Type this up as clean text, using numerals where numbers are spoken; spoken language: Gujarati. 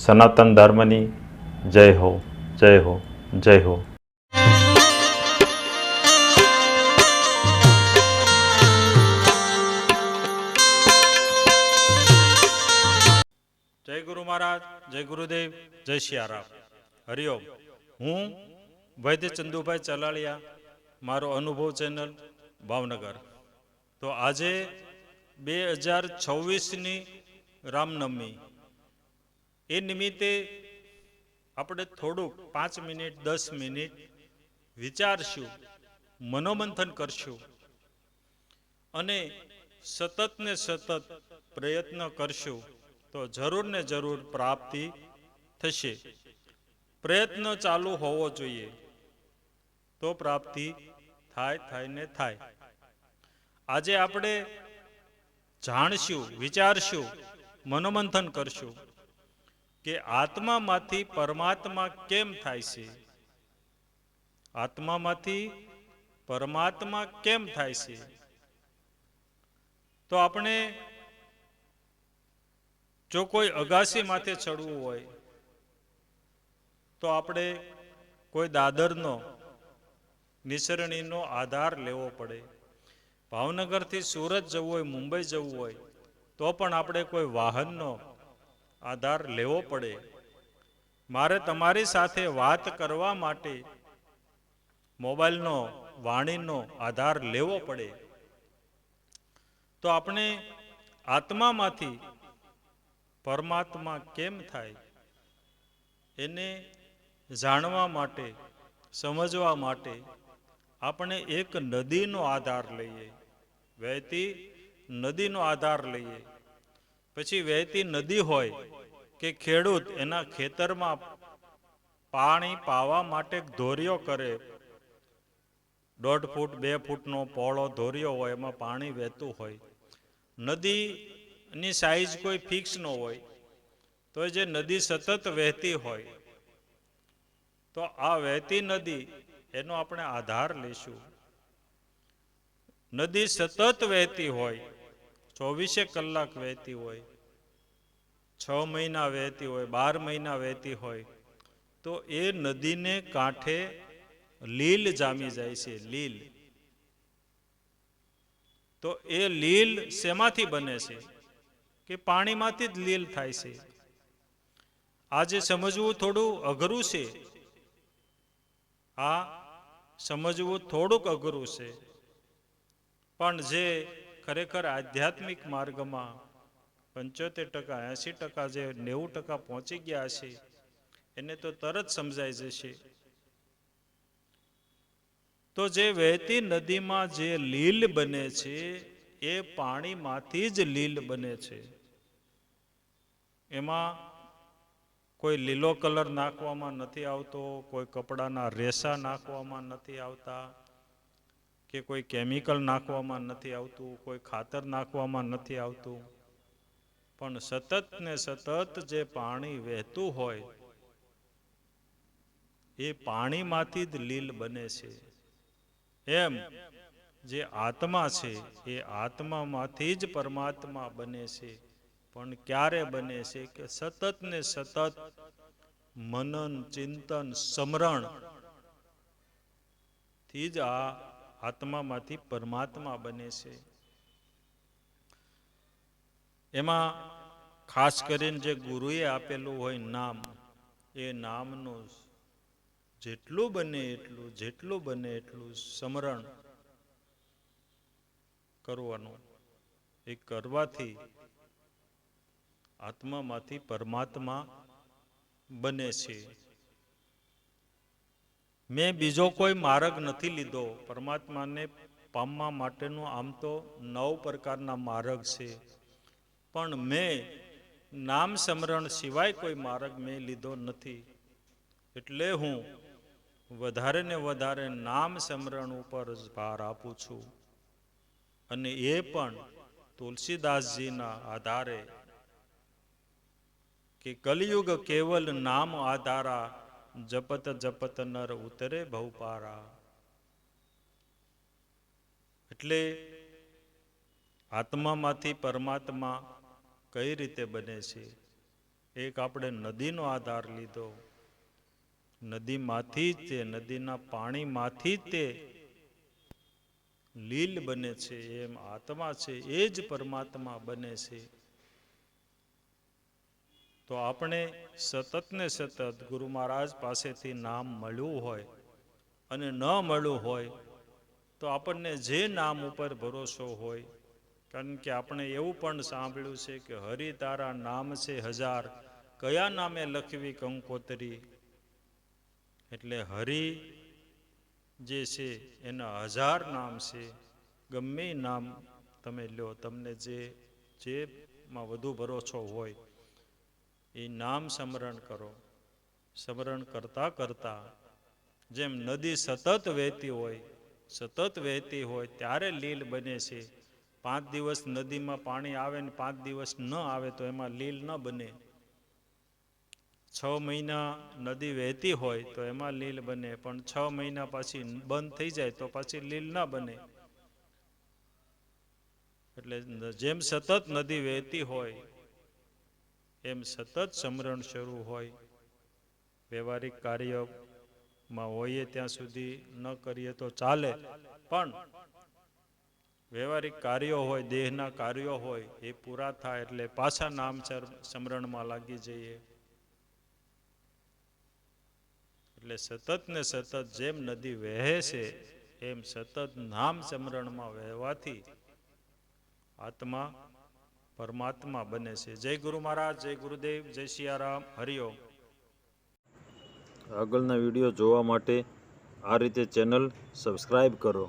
સનાતન ધર્મની જય હો, જય હો, જય હો. જય ગુરુ મહારાજ, જય ગુરુદેવ, જય સિયારામ. હરિઓમ. હું વૈદ્ય ચંદુભાઈ ચલાળિયા, મારો અનુભવ ચેનલ ભાવનગર. તો આજે 2026ની રામનવમી, એ નિમિત્તે આપણે થોડુંક 5 મિનિટ 10 મિનિટ વિચારશું, મનોમંથન કરશું અને સતત ને સતત પ્રયત્ન કરશું તો જરૂર ને જરૂર પ્રાપ્તિ થશે. પ્રયત્ન ચાલુ હોવો જોઈએ તો પ્રાપ્તિ થાય ને થાય. આજે આપણે જાણશું, વિચારશું, મનોમંથન કરશું કે આત્મામાંથી પરમાત્મા કેમ થાય છે. આત્મામાંથી પરમાત્મા કેમ થાય છે? તો આપણે જો કોઈ અગાસી માથે ચડવું હોય તો આપણે કોઈ દાદરનો, નિસરણીનો આધાર લેવો પડે. ભાવનગરથી સુરત જવું હોય, મુંબઈ જવું હોય તો પણ આપણે કોઈ વાહનનો આધાર લેવો પડે. મારે તમારી સાથે વાત કરવા માટે મોબાઈલનો, વાણીનો આધાર લેવો પડે. તો આપણે આત્મામાંથી પરમાત્મા કેમ થાય એને જાણવા માટે, સમજવા માટે આપણે એક નદીનો આધાર લઈએ, વહેતી નદીનો આધાર લઈએ. પછી વહેતી નદી હોય કે ખેડૂત એના ખેતરમાં પાણી પાવા માટે ધોરિયો કરે, 1.5 ફૂટ 2 ફૂટનો પહોળો ધોરિયો હોય, એમાં પાણી વહેતું હોય. નદીની સાઈઝ કોઈ ફિક્સ ન હોય, તો જે નદી સતત વહેતી હોય તો આ વહેતી નદી એનો આપણે આધાર લઈશું. નદી સતત વહેતી હોય, 24 કલાક વહેતી હોય, 6 મહિના વહેતી હોય, 12 મહિના વહેતી હોય તો એ નદીને કાંઠે લીલ જામી જાય છે. લીલ, તો એ લીલ શેમાંથી બને છે? કે પાણીમાંથી જ લીલ થાય છે. આજે સમજવું થોડું અઘરું છે. આ સમજવું થોડુંક અઘરું છે, પણ જે ખરેખર આધ્યાત્મિક માર્ગમાં 75%, 80%, જે 90% પહોંચી ગયા છે એને તો તરત સમજાઈ જશે. તો જે વહેતી નદીમાં જે લીલ બને છે એ પાણીમાંથી જ લીલ બને છે. એમાં કોઈ લીલો કલર નાખવામાં નથી આવતો, કોઈ કપડાના રેસા નાખવામાં નથી આવતા, કે કોઈ કેમિકલ નાખવામાં નથી આવતું, કોઈ ખાતર નાખવામાં નથી આવતું, પણ સતત ને સતત જે પાણી વહેતું હોય એ પાણીમાંથી જ લીલ બને છે. એમ જે આત્મા છે એ આત્મામાંથી જ પરમાત્મા બને છે. પણ ક્યારે બને છે? કે સતત ને સતત મનન, ચિંતન, સમરણ થી જ આ આત્મામાંથી પરમાત્મા બને છે. એમાં ખાસ કરીને જે ગુરુએ આપેલું હોય નામ, એ નામનું જેટલું બને એટલું સ્મરણ કરવાનું. એ કરવાથી આત્મામાંથી પરમાત્મા બને છે. મેં બીજો કોઈ માર્ગ નથી લીધો. પરમાત્માને પામવા માટેનું આમ તો 9 પ્રકારના માર્ગ છે, પણ મેં નામ સ્મરણ સિવાય કોઈ માર્ગ મેં લીધો નથી. એટલે હું વધારે ને વધારે નામ સ્મરણ ઉપર જ ભાર આપું છું. અને એ પણ તુલસીદાસજીના આધારે, કે કલિયુગ કેવલ નામ આધારા, જપત જપત નર ઉતરે ભવપારા. એટલે આત્મામાંથી પરમાત્મા કઈ રીતે બને છે? એક આપણે નદીનો આધાર લીધો, નદીમાંથી જ તે, નદીના પાણીમાંથી જ તે લીલ બને છે, એમ આત્મા છે એ જ પરમાત્મા બને છે. તો આપણે સતત ને સતત ગુરુ મહારાજ પાસેથી નામ મળ્યું હોય અને ન મળ્યું હોય તો આપણને જે નામ ઉપર ભરોસો હોય, કારણ કે આપણે એવું પણ સાંભળ્યું છે કે હરિ તારા નામ છે હજાર, કયા નામે લખવી કંકોતરી. એટલે હરિ જે છે એના 1000 નામ છે. ગમે નામ તમે લો, તમને જેમાં વધુ ભરોસો હોય એ નામ સ્મરણ કરો. સ્મરણ કરતા કરતા જેમ નદી સતત વહેતી હોય ત્યારે લીલ બને છે. 5 દિવસ નદીમાં પાણી આવે ને 5 દિવસ ન આવે તો એમાં લીલ ન બને. 6 મહિના નદી વહેતી હોય તો એમાં લીલ બને, પણ 6 મહિના પછી બંધ થઈ જાય તો પછી લીલ ન બને. એટલે જેમ સતત નદી વહેતી હોય એમ સતત સ્મરણ શરૂ હોય. વ્યવહારિક કાર્યમાં હોઈએ ત્યાં સુધી ન કરીએ તો ચાલે, પણ વ્યવહારિક કાર્યો હોય, દેહના કાર્યો હોય, એ પૂરા થાય એટલે પાછા નામ સ્મરણમાં લાગી જઈએ. એટલે સતત ને સતત જેમ નદી વહે છે એમ સતત નામ સ્મરણમાં વહેવાથી આત્મા પરમાત્મા બને છે. જય ગુરુ મહારાજ, જય ગુરુદેવ, જય સિયારામ, હરિઓમ. આગળના વિડીયો જોવા માટે આ રીતે ચેનલ સબસ્ક્રાઈબ કરો.